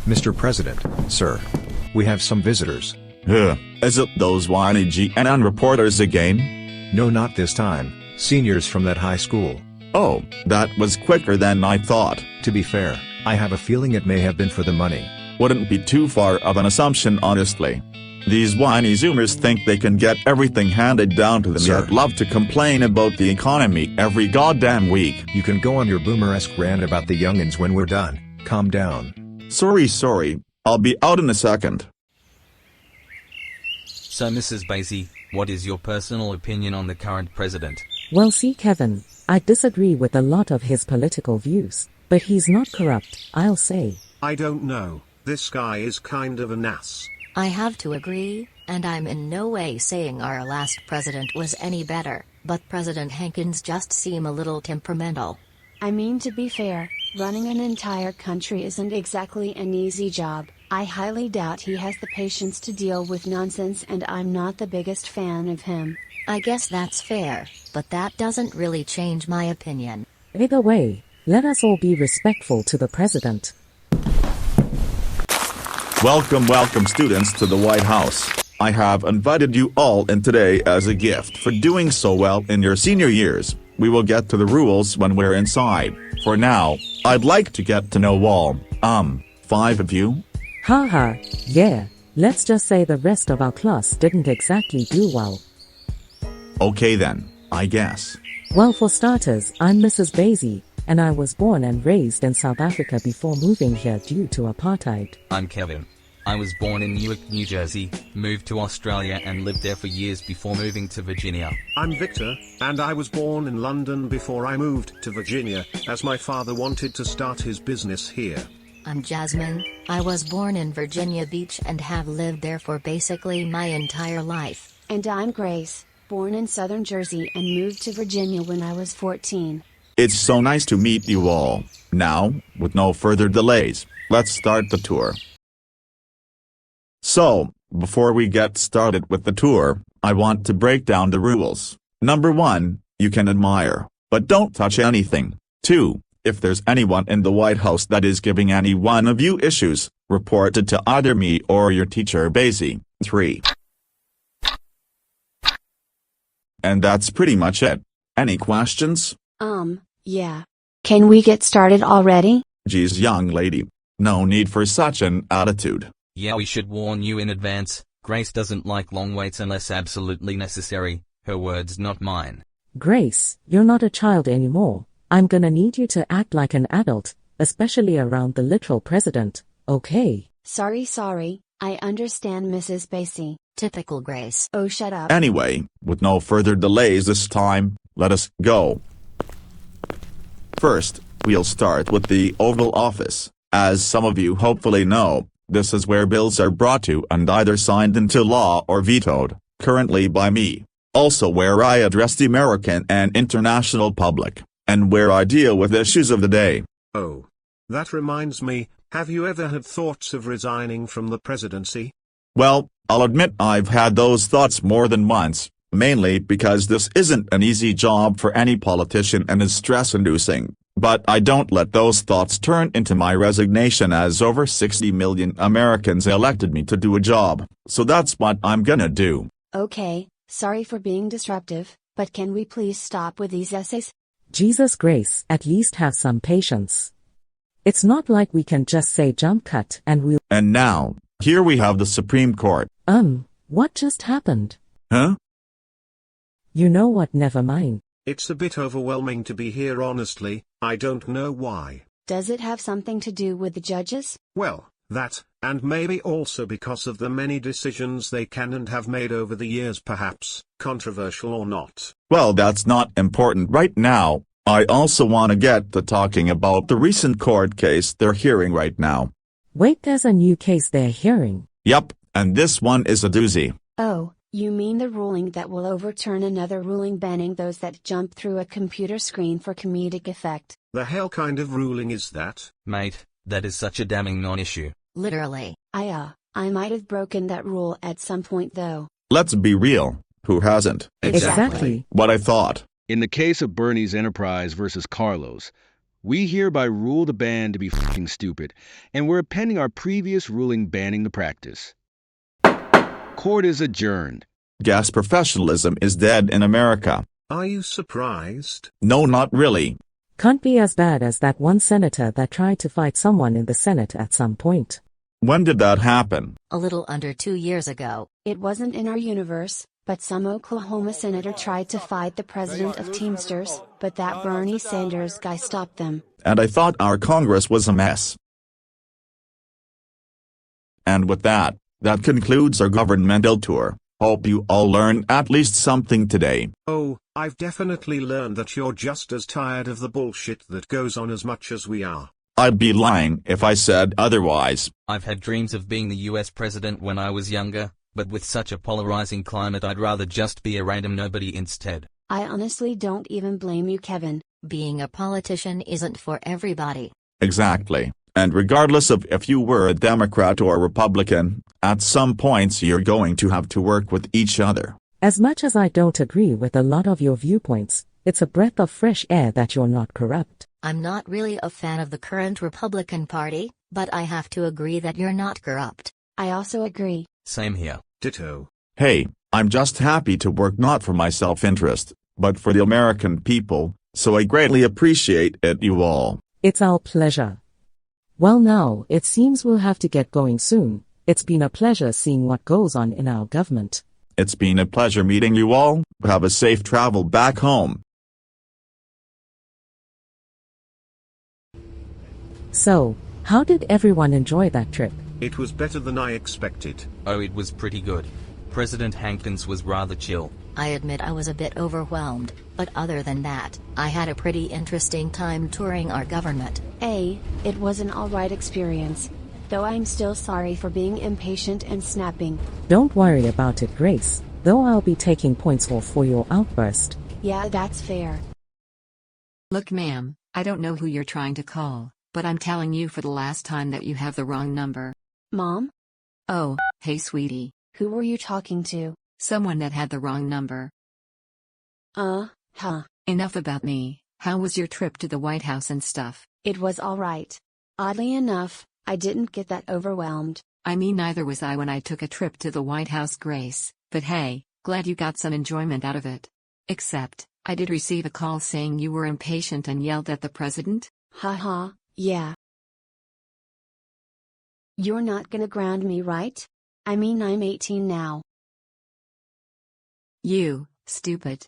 Mr. President, sir. We have some visitors. Is it those whiny GNN reporters again? No, not this time. Seniors from that high school. Oh, that was quicker than I thought. To be fair, I have a feeling it may have been for the money. Wouldn't be too far of an assumption, honestly. These whiny Zoomers think they can get everything handed down to them, Sir. yet love to complain about the economy every goddamn week. You can go on your boomer-esque rant about the youngins when we're done. Calm down. Sorry. I'll be out in a second. So Mrs. Basie, what is your personal opinion on the current president? Well, see, Kevin, I disagree with a lot of his political views, but he's not corrupt, I'll say. I don't know, this guy is kind of an ass. I have to agree, and I'm in no way saying our last president was any better, but President Hankins just seemed a little temperamental. I mean, to be fair, running an entire country isn't exactly an easy job. I highly doubt he has the patience to deal with nonsense, and I'm not the biggest fan of him. I guess that's fair, but that doesn't really change my opinion. Either way, let us all be respectful to the president. Welcome students to the White House. I have invited you all in today as a gift for doing so well in your senior years. We will get to the rules when we're inside. For now, I'd like to get to know all, 5 of you. Haha, yeah, let's just say the rest of our class didn't exactly do well. Okay then, I guess. Well, for starters, I'm Mrs. Basie, and I was born and raised in South Africa before moving here due to apartheid. I'm Kevin. I was born in Newark, New Jersey, moved to Australia and lived there for years before moving to Virginia. I'm Victor, and I was born in London before I moved to Virginia, as my father wanted to start his business here. I'm Jasmine. I was born in Virginia Beach and have lived there for basically my entire life. And I'm Grace, born in southern Jersey and moved to Virginia when I was 14. It's so nice to meet you all. Now, with no further delays, let's start the tour. So, before we get started with the tour, I want to break down the rules. Number 1, you can admire, but don't touch anything. 2, if there's anyone in the White House that is giving any one of you issues, report it to either me or your teacher Basie. 3. And that's pretty much it. Any questions? Yeah. Can we get started already? Geez, young lady. No need for such an attitude. Yeah, we should warn you in advance. Grace doesn't like long waits unless absolutely necessary. Her words, not mine. Grace, you're not a child anymore. I'm gonna need you to act like an adult, especially around the literal president, okay? Sorry, I understand, Mrs. Basie. Typical Grace. Oh, shut up. Anyway, with no further delays this time, let us go. First, we'll start with the Oval Office. As some of you hopefully know, this is where bills are brought to and either signed into law or vetoed, currently by me. Also where I address the American and international public, and where I deal with issues of the day. Oh. That reminds me, have you ever had thoughts of resigning from the presidency? Well, I'll admit I've had those thoughts more than once, mainly because this isn't an easy job for any politician and is stress-inducing. But I don't let those thoughts turn into my resignation, as over 60 million Americans elected me to do a job, so that's what I'm gonna do. Okay, sorry for being disruptive, but can we please stop with these essays? Jesus, Grace, at least have some patience. It's not like we can just say jump cut and we'll— And now, here we have the Supreme Court. What just happened? Huh? You know what, never mind. It's a bit overwhelming to be here, honestly. I don't know why. Does it have something to do with the judges? Well, that, and maybe also because of the many decisions they can and have made over the years, perhaps, controversial or not. Well, that's not important right now. I also want to get to talking about the recent court case they're hearing right now. Wait, there's a new case they're hearing? Yup, and this one is a doozy. Oh, you mean the ruling that will overturn another ruling banning those that jump through a computer screen for comedic effect? The hell kind of ruling is that? Mate, that is such a damning non-issue. Literally. I might have broken that rule at some point though. Let's be real, who hasn't? Exactly. What I thought. In the case of Bernie's Enterprise versus Carlos, We hereby rule the ban to be fucking stupid, and we're appending our previous ruling banning the practice. Court is adjourned. Gas professionalism is dead in America. Are you surprised? No, not really. Can't be as bad as that one senator that tried to fight someone in the Senate at some point. When did that happen? A little under 2 years ago. It wasn't in our universe, but some Oklahoma senator tried to fight the president of Teamsters, but that Bernie Sanders guy stopped them. And I thought our Congress was a mess. And with that, that concludes our governmental tour. Hope you all learned at least something today. Oh, I've definitely learned that you're just as tired of the bullshit that goes on as much as we are. I'd be lying if I said otherwise. I've had dreams of being the US president when I was younger, but with such a polarizing climate I'd rather just be a random nobody instead. I honestly don't even blame you, Kevin. Being a politician isn't for everybody. Exactly. And regardless of if you were a Democrat or Republican, at some points you're going to have to work with each other. As much as I don't agree with a lot of your viewpoints, it's a breath of fresh air that you're not corrupt. I'm not really a fan of the current Republican Party, but I have to agree that you're not corrupt. I also agree. Same here. Ditto. Hey, I'm just happy to work not for my self-interest, but for the American people, so I greatly appreciate it, you all. It's our pleasure. Well now, it seems we'll have to get going soon. It's been a pleasure seeing what goes on in our government. It's been a pleasure meeting you all. Have a safe travel back home. So, how did everyone enjoy that trip? It was better than I expected. Oh, it was pretty good. President Hankins was rather chill. I admit I was a bit overwhelmed, but other than that, I had a pretty interesting time touring our government. It was an alright experience. Though I'm still sorry for being impatient and snapping. Don't worry about it, Grace, though I'll be taking points off for your outburst. Yeah, that's fair. Look, ma'am, I don't know who you're trying to call, but I'm telling you for the last time that you have the wrong number. Mom? Oh, hey sweetie. Who were you talking to? Someone that had the wrong number. Enough about me. How was your trip to the White House and stuff? It was alright. Oddly enough, I didn't get that overwhelmed. I mean, neither was I when I took a trip to the White House, Grace, but hey, glad you got some enjoyment out of it. Except, I did receive a call saying you were impatient and yelled at the president? Haha, yeah. You're not gonna ground me, right? I mean, I'm 18 now. You, stupid.